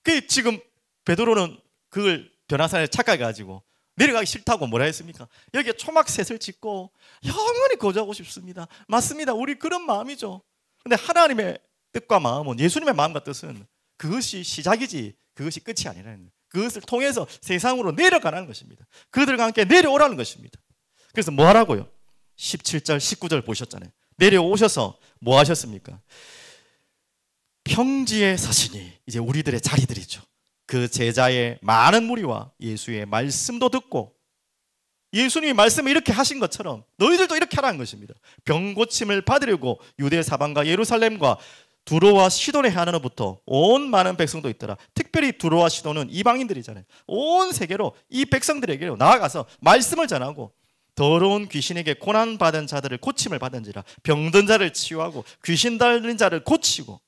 그 지금 베드로는 그걸 변화산에 착각해가지고 내려가기 싫다고 뭐라 했습니까? 여기에 초막셋을 짓고 영원히 거주하고 싶습니다. 맞습니다. 우리 그런 마음이죠. 근데 하나님의 뜻과 마음은, 예수님의 마음과 뜻은 그것이 시작이지 그것이 끝이 아니라는 거예요. 그것을 통해서 세상으로 내려가라는 것입니다. 그들과 함께 내려오라는 것입니다. 그래서 뭐 하라고요? 17절 19절 보셨잖아요. 내려오셔서 뭐 하셨습니까? 평지에 서시니, 이제 우리들의 자리들이죠. 그 제자의 많은 무리와 예수의 말씀도 듣고, 예수님이 말씀을 이렇게 하신 것처럼 너희들도 이렇게 하라는 것입니다. 병 고침을 받으려고 유대 사방과 예루살렘과 두로와 시돈에 향하는부터 온 많은 백성도 있더라. 특별히 두로와 시돈은 이방인들이잖아요. 온 세계로 이 백성들에게 나아가서 말씀을 전하고 더러운 귀신에게 고난받은 자들을 고침을 받은지라. 병든 자를 치유하고 귀신 달린 자를 고치고.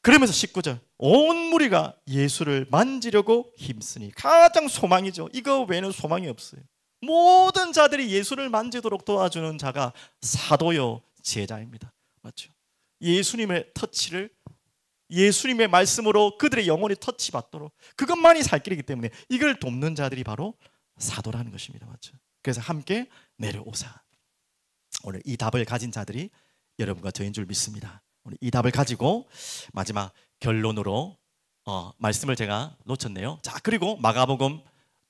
그러면서 19절 온 무리가 예수를 만지려고 힘쓰니. 가장 소망이죠. 이거 외에는 소망이 없어요. 모든 자들이 예수를 만지도록 도와주는 자가 사도요 제자입니다. 맞죠? 예수님의 터치를, 예수님의 말씀으로 그들의 영혼이 터치받도록, 그것만이 살 길이기 때문에 이걸 돕는 자들이 바로 사도라는 것입니다. 맞죠? 그래서 함께 내려오사. 오늘 이 답을 가진 자들이 여러분과 저인 줄 믿습니다. 오늘 이 답을 가지고 마지막 결론으로 말씀을 제가 놓쳤네요. 자, 그리고 마가복음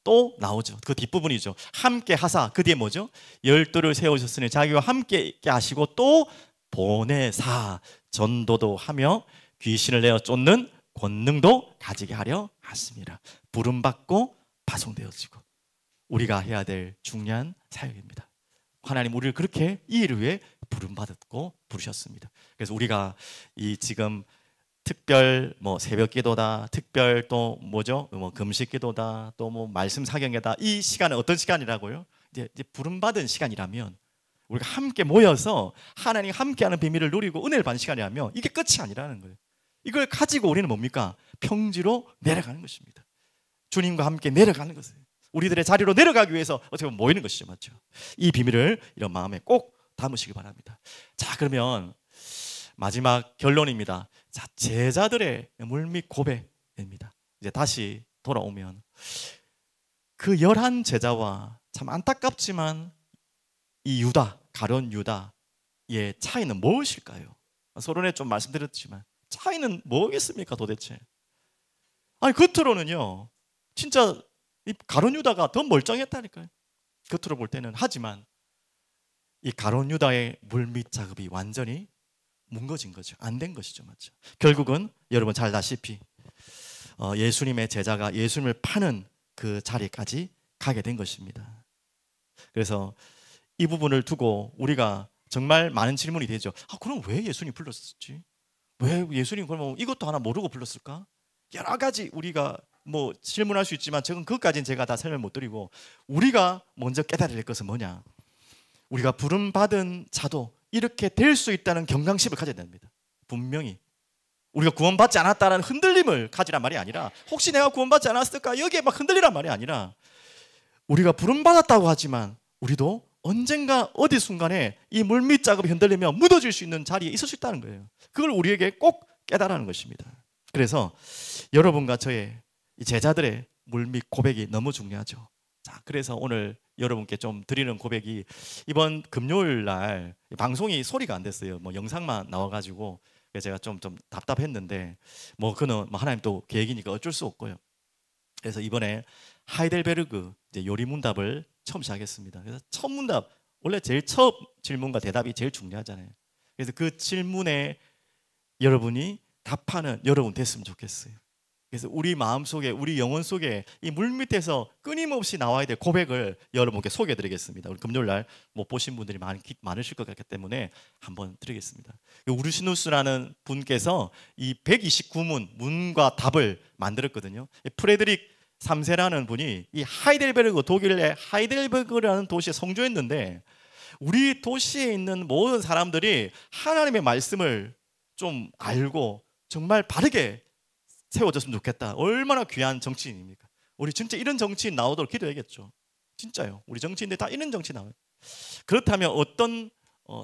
또 나오죠. 그 뒷부분이죠. 함께 하사. 그 뒤에 뭐죠? 12를 세우셨으니 자기와 함께 있게 하시고 또 보내사, 전도도 하며 귀신을 내어 쫓는 권능도 가지게 하려 하십니다. 부름받고 파송되어지고 우리가 해야 될 중요한 사역입니다. 하나님 우리를 그렇게 이 일을 위해 부름받았고 부르셨습니다. 그래서 우리가 이 지금 특별 뭐 새벽 기도다, 특별 또 뭐죠? 뭐 금식 기도다, 또 뭐 말씀 사경이다. 이 시간은 어떤 시간이라고요? 이제 부름받은 시간이라면 우리가 함께 모여서 하나님 함께하는 비밀을 누리고 은혜를 받는 시간이라면 이게 끝이 아니라는 거예요. 이걸 가지고 우리는 뭡니까? 평지로 내려가는 것입니다. 주님과 함께 내려가는 것이에요. 우리들의 자리로 내려가기 위해서 어떻게 보면 모이는 것이죠. 맞죠? 이 비밀을 이런 마음에 꼭 담으시기 바랍니다. 자, 그러면 마지막 결론입니다. 자, 제자들의 물밑 고백입니다. 이제 다시 돌아오면 그 11 제자와 참 안타깝지만 이 유다, 가룟 유다의 차이는 무엇일까요? 서론에 좀 말씀드렸지만 차이는 뭐겠습니까 도대체? 아니 겉으로는요 진짜 이 가룟 유다가 더 멀쩡했다니까요. 겉으로 볼 때는. 하지만 이 가룟 유다의 물밑 작업이 완전히 뭉거진 거죠. 안 된 것이죠. 맞죠? 결국은 여러분 잘 아시다시피 예수님의 제자가 예수님을 파는 그 자리까지 가게 된 것입니다. 그래서 이 부분을 두고 우리가 정말 많은 질문이 되죠. 그럼 왜 예수님 불렀었지? 왜 예수님 그러면 이것도 하나 모르고 불렀을까? 여러 가지 우리가 뭐 질문할 수 있지만 그것까지는 제가 다 설명 못 드리고, 우리가 먼저 깨달아야 될 것은 뭐냐? 우리가 부름받은 자도 이렇게 될 수 있다는 경각심을 가져야 됩니다. 분명히 우리가 구원받지 않았다는 흔들림을 가지란 말이 아니라, 혹시 내가 구원받지 않았을까 여기에 막 흔들리란 말이 아니라, 우리가 부름받았다고 하지만 우리도 언젠가 어디 순간에 이 물밑 작업이 흔들리며 묻어질 수 있는 자리에 있을 수 있다는 거예요. 그걸 우리에게 꼭 깨달아는 것입니다. 그래서 여러분과 저의 이 제자들의 물밑 고백이 너무 중요하죠. 자, 그래서 오늘 여러분께 좀 드리는 고백이, 이번 금요일 날 방송이 소리가 안 됐어요. 뭐 영상만 나와가지고 제가 좀 답답했는데, 뭐 그는 뭐 하나님 또 계획이니까 어쩔 수 없고요. 그래서 이번에 하이델베르그 이제 요리 문답을 처음 시작했습니다. 그래서 첫 문답, 원래 제일 첫 질문과 대답이 제일 중요하잖아요. 그래서 그 질문에 여러분이 답하는 여러분 됐으면 좋겠어요. 그래서 우리 마음 속에, 우리 영혼 속에 이 물밑에서 끊임없이 나와야 될 고백을 여러분께 소개해드리겠습니다. 우리 금요일 날 못 보신 분들이 많으실 것 같기 때문에 한번 드리겠습니다. 우르시누스라는 분께서 이 129문 문과 답을 만들었거든요. 프레드릭 3세라는 분이 이 하이델베르그, 독일의 하이델베르그라는 도시에 성조했는데, 우리 도시에 있는 모든 사람들이 하나님의 말씀을 좀 알고 정말 바르게 세워졌으면 좋겠다. 얼마나 귀한 정치인입니까? 우리 진짜 이런 정치인 나오도록 기도해야겠죠. 진짜요. 우리 정치인들 다 이런 정치인 나와요. 그렇다면 어떤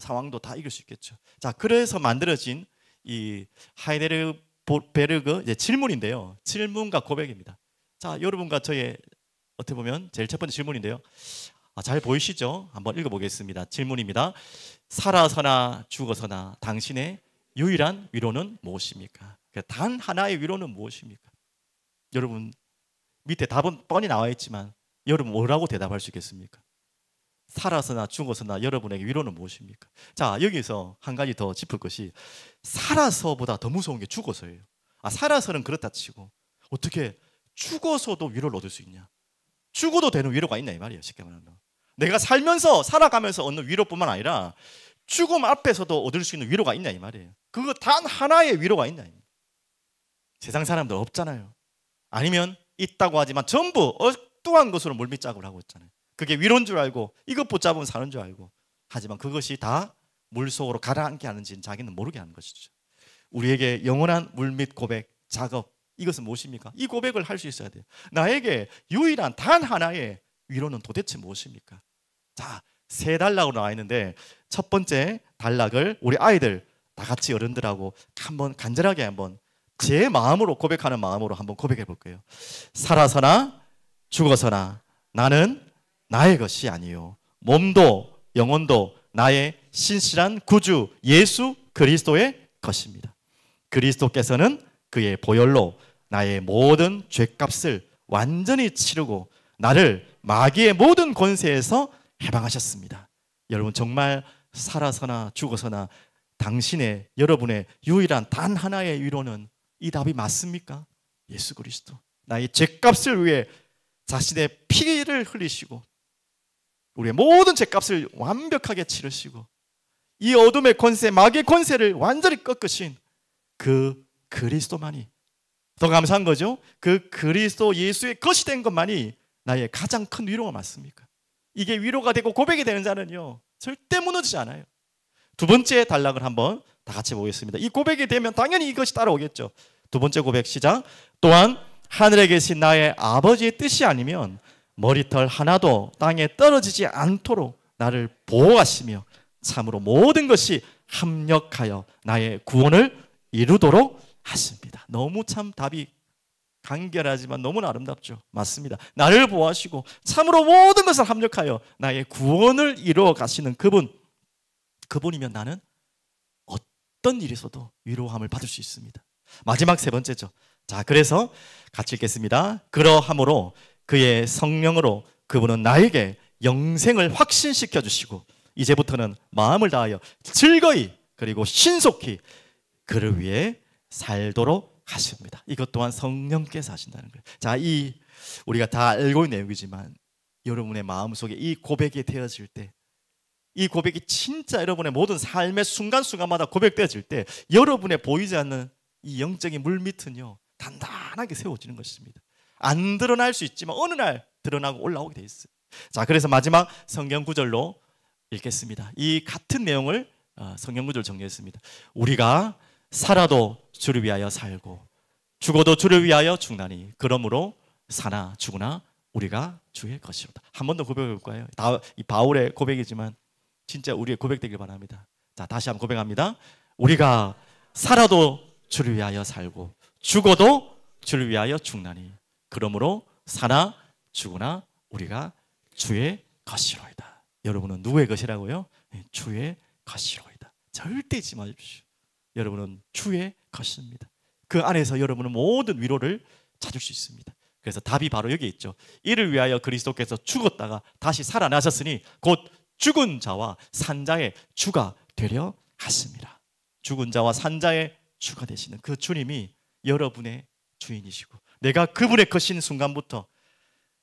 상황도 다 이길 수 있겠죠. 자, 그래서 만들어진 이 하이델베르그 질문인데요. 질문과 고백입니다. 자, 여러분과 저의 어떻게 보면 제일 첫 번째 질문인데요. 잘 보이시죠? 한번 읽어보겠습니다. 질문입니다. 살아서나 죽어서나 당신의 유일한 위로는 무엇입니까? 단 하나의 위로는 무엇입니까? 여러분 밑에 답은 뻔히 나와 있지만 여러분 뭐라고 대답할 수 있겠습니까? 살아서나 죽어서나 여러분에게 위로는 무엇입니까? 자, 여기서 한 가지 더 짚을 것이, 살아서보다 더 무서운 게 죽어서예요. 살아서는 그렇다 치고 어떻게 죽어서도 위로를 얻을 수 있냐? 죽어도 되는 위로가 있냐 이 말이에요. 쉽게 말하면 내가 살면서 살아가면서 얻는 위로뿐만 아니라 죽음 앞에서도 얻을 수 있는 위로가 있냐 이 말이에요. 그거 단 하나의 위로가 있냐. 세상 사람들 없잖아요. 아니면 있다고 하지만 전부 엉뚱한 것으로 물밑작업을 하고 있잖아요. 그게 위로인 줄 알고 이것 붙잡으면 사는 줄 알고, 하지만 그것이 다 물속으로 가라앉게 하는지는 자기는 모르게 하는 것이죠. 우리에게 영원한 물밑 고백 작업, 이것은 무엇입니까? 이 고백을 할 수 있어야 돼요. 나에게 유일한 단 하나의 위로는 도대체 무엇입니까? 자, 세 단락으로 나와 있는데 첫 번째 단락을 우리 아이들 다 같이 어른들하고 한번 간절하게 한번 제 마음으로 고백하는 마음으로 한번 고백해 볼게요. 살아서나 죽어서나 나는 나의 것이 아니요 몸도 영혼도 나의 신실한 구주 예수 그리스도의 것입니다. 그리스도께서는 그의 보혈로 나의 모든 죄값을 완전히 치르고 나를 마귀의 모든 권세에서 해방하셨습니다. 여러분 정말 살아서나 죽어서나 당신의, 여러분의 유일한 단 하나의 위로는 이 답이 맞습니까? 예수 그리스도. 나의 죄값을 위해 자신의 피를 흘리시고 우리의 모든 죄값을 완벽하게 치르시고 이 어둠의 권세, 마귀의 권세를 완전히 꺾으신 그 그리스도만이, 더 감사한 거죠. 그 그리스도 예수의 것이 된 것만이 나의 가장 큰 위로가 맞습니까? 이게 위로가 되고 고백이 되는 자는요 절대 무너지지 않아요. 두 번째 단락을 한번 다 같이 보겠습니다. 이 고백이 되면 당연히 이것이 따라오겠죠. 두 번째 고백 시작. 또한 하늘에 계신 나의 아버지의 뜻이 아니면 머리털 하나도 땅에 떨어지지 않도록 나를 보호하시며 참으로 모든 것이 합력하여 나의 구원을 이루도록 하십니다. 너무 참 답이 간결하지만 너무나 아름답죠. 맞습니다. 나를 보호하시고 참으로 모든 것을 합력하여 나의 구원을 이루어 가시는 그분이면 나는 어떤 일에서도 위로함을 받을 수 있습니다. 마지막 세 번째죠. 자, 그래서 같이 읽겠습니다. 그러함으로 그의 성령으로 그분은 나에게 영생을 확신시켜 주시고 이제부터는 마음을 다하여 즐거이 그리고 신속히 그를 위해 살도록 하십니다. 이것 또한 성령께서 하신다는 거예요. 자, 이 우리가 다 알고 있는 내용이지만 여러분의 마음속에 이 고백이 되어질 때, 이 고백이 진짜 여러분의 모든 삶의 순간순간마다 고백되어질 때 여러분의 보이지 않는 이 영적인 물밑은요 단단하게 세워지는 것입니다. 안 드러날 수 있지만 어느 날 드러나고 올라오게 돼 있어요. 자, 그래서 마지막 성경 구절로 읽겠습니다. 이 같은 내용을 성경 구절 정리했습니다. 우리가 살아도 주를 위하여 살고 죽어도 주를 위하여 죽나니 그러므로 사나 죽으나 우리가 주의 것이로다. 한 번 더 고백해 볼 거예요. 이 바울의 고백이지만 진짜 우리의 고백되길 바랍니다. 자, 다시 한번 고백합니다. 우리가 살아도 주를 위하여 살고 죽어도 주를 위하여 죽나니 그러므로 사나 죽으나 우리가 주의 것이로이다. 여러분은 누구의 것이라고요? 주의 것이로이다. 절대 잊지 마십시오. 여러분은 주의 것입니다. 그 안에서 여러분은 모든 위로를 찾을 수 있습니다. 그래서 답이 바로 여기 있죠. 이를 위하여 그리스도께서 죽었다가 다시 살아나셨으니 곧 죽은 자와 산자의 주가 되려 하십니다. 죽은 자와 산자의 주가 되시는 그 주님이 여러분의 주인이시고 내가 그분의 것인 순간부터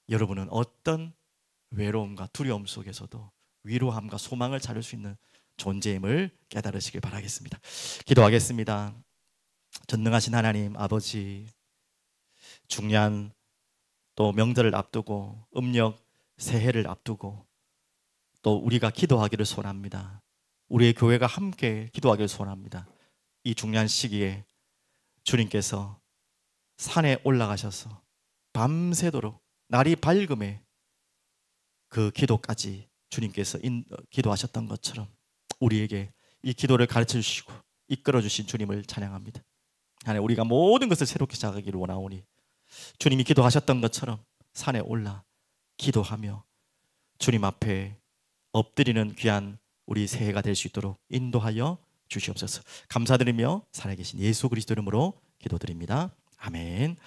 여러분은 어떤 외로움과 두려움 속에서도 위로함과 소망을 찾을 수 있는 존재임을 깨달으시길 바라겠습니다. 기도하겠습니다. 전능하신 하나님 아버지, 중요한 또 명절을 앞두고 음력 새해를 앞두고 또 우리가 기도하기를 소원합니다. 우리의 교회가 함께 기도하기를 소원합니다. 이 중요한 시기에 주님께서 산에 올라가셔서 밤새도록 날이 밝음에 그 기도까지 주님께서 기도하셨던 것처럼 우리에게 이 기도를 가르쳐 주시고 이끌어 주신 주님을 찬양합니다. 하나님, 우리가 모든 것을 새롭게 시작하기를 원하오니 주님이 기도하셨던 것처럼 산에 올라 기도하며 주님 앞에 엎드리는 귀한 우리 새해가 될 수 있도록 인도하여 주시옵소서. 감사드리며 살아계신 예수 그리스도 이름으로 기도드립니다. 아멘.